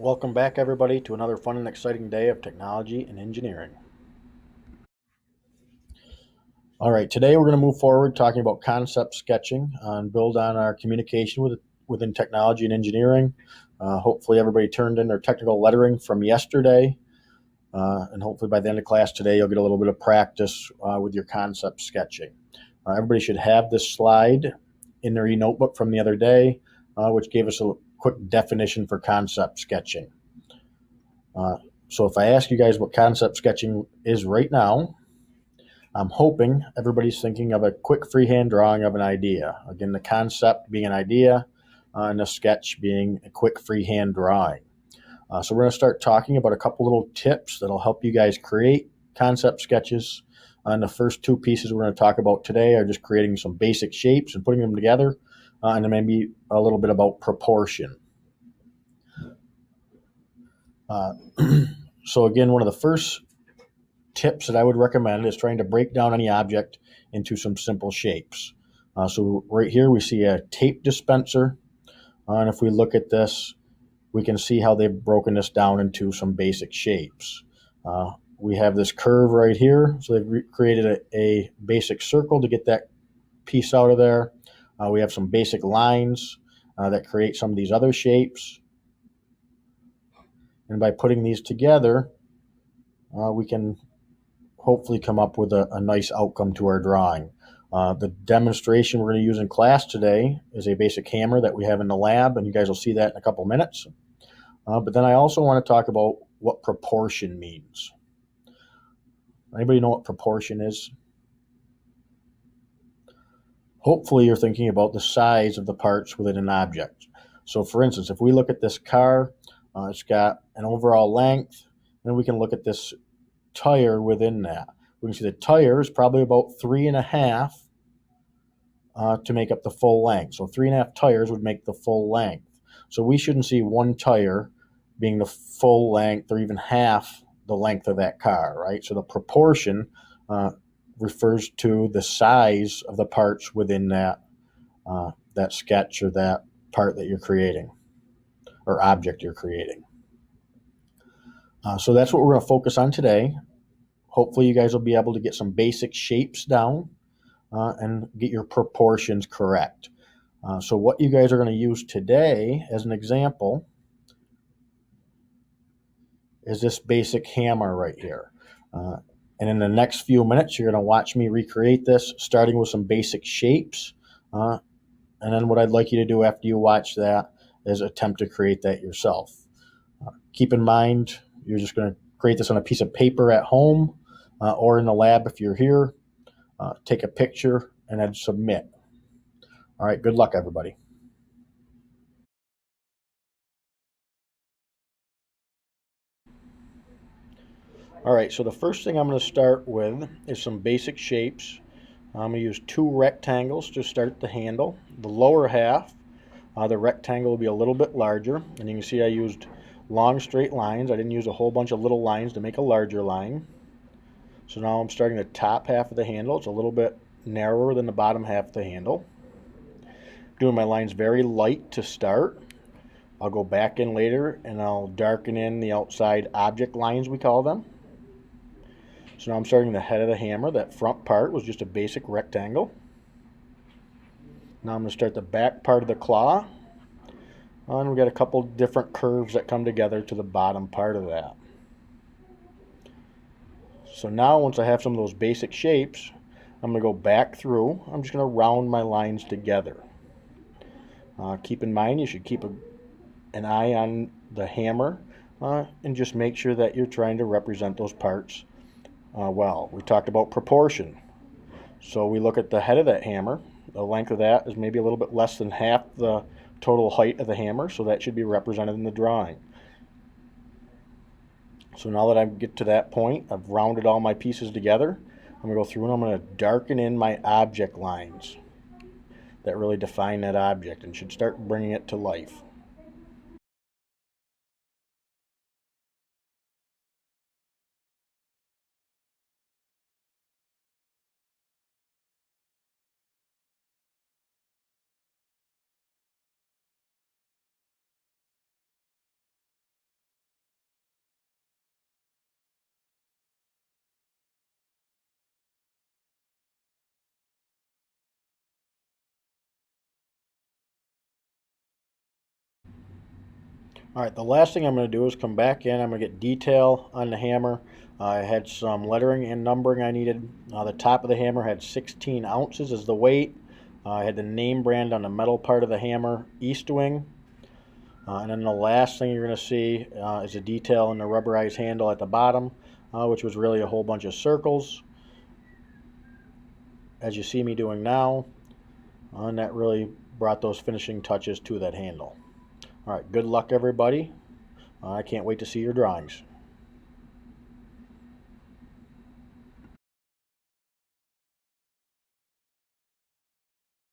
Welcome back, everybody, to another fun and exciting day of technology and engineering. All right, today we're going to move forward talking about concept sketching and build on our communication within technology and engineering. Hopefully, everybody turned in their technical lettering from yesterday, and hopefully by the end of class today, you'll get a little bit of practice with your concept sketching. Everybody should have this slide in their e-notebook from the other day, which gave us a quick definition for concept sketching. So if I ask you guys what concept sketching is right now, I'm hoping everybody's thinking of a quick freehand drawing of an idea. Again, the concept being an idea, and the sketch being a quick freehand drawing. So we're going to start talking about a couple little tips that'll help you guys create concept sketches. And the first two pieces we're going to talk about today are just creating some basic shapes and putting them together, and then maybe a little bit about proportion. So again, one of the first tips that I would recommend is trying to break down any object into some simple shapes. So right here we see a tape dispenser, and if we look at this, we can see how they've broken this down into some basic shapes. We have this curve right here, so they've created a basic circle to get that piece out of there. We have some basic lines that create some of these other shapes, and by putting these together, we can hopefully come up with a nice outcome to our drawing. The demonstration we're going to use in class today is a basic hammer that we have in the lab, and you guys will see that in a couple minutes. But then I also want to talk about what proportion means. Anybody know what proportion is? Hopefully you're thinking about the size of the parts within an object. So for instance, if we look at this car, it's got an overall length, and we can look at this tire within that. We can see the tire is probably about 3.5 to make up the full length. So 3.5 tires would make the full length. So we shouldn't see one tire being the full length or even half the length of that car, right? So the proportion refers to the size of the parts within that sketch or that part that you're creating or object you're creating. So that's what we're going to focus on today. Hopefully you guys will be able to get some basic shapes down and get your proportions correct. So what you guys are going to use today as an example is this basic hammer right here. And in the next few minutes, you're going to watch me recreate this, starting with some basic shapes. And then what I'd like you to do after you watch that is attempt to create that yourself. Keep in mind, you're just going to create this on a piece of paper at home or in the lab if you're here. Take a picture and then submit. All right, good luck, everybody. All right, so the first thing I'm going to start with is some basic shapes. I'm going to use 2 rectangles to start the handle. The lower half, the rectangle will be a little bit larger, and you can see I used long straight lines. I didn't use a whole bunch of little lines to make a larger line. So now I'm starting the top half of the handle. It's a little bit narrower than the bottom half of the handle. Doing my lines very light to start. I'll go back in later and I'll darken in the outside object lines, we call them. So now I'm starting the head of the hammer. That front part was just a basic rectangle. Now I'm going to start the back part of the claw. And we've got a couple different curves that come together to the bottom part of that. So now once I have some of those basic shapes, I'm going to go back through. I'm just going to round my lines together. Keep in mind you should keep an eye on the hammer and just make sure that you're trying to represent those parts well. We talked about proportion. So we look at the head of that hammer. The length of that is maybe a little bit less than half the total height of the hammer, so that should be represented in the drawing. So now that I get to that point, I've rounded all my pieces together. I'm going to go through and I'm going to darken in my object lines that really define that object and should start bringing it to life. All right, the last thing I'm going to do is come back in. I'm going to get detail on the hammer. I had some lettering and numbering I needed. The top of the hammer had 16 ounces as the weight. I had the name brand on the metal part of the hammer, Eastwing. And then the last thing you're going to see is a detail in the rubberized handle at the bottom, which was really a whole bunch of circles, as you see me doing now. And that really brought those finishing touches to that handle. All right, good luck, everybody. I can't wait to see your drawings.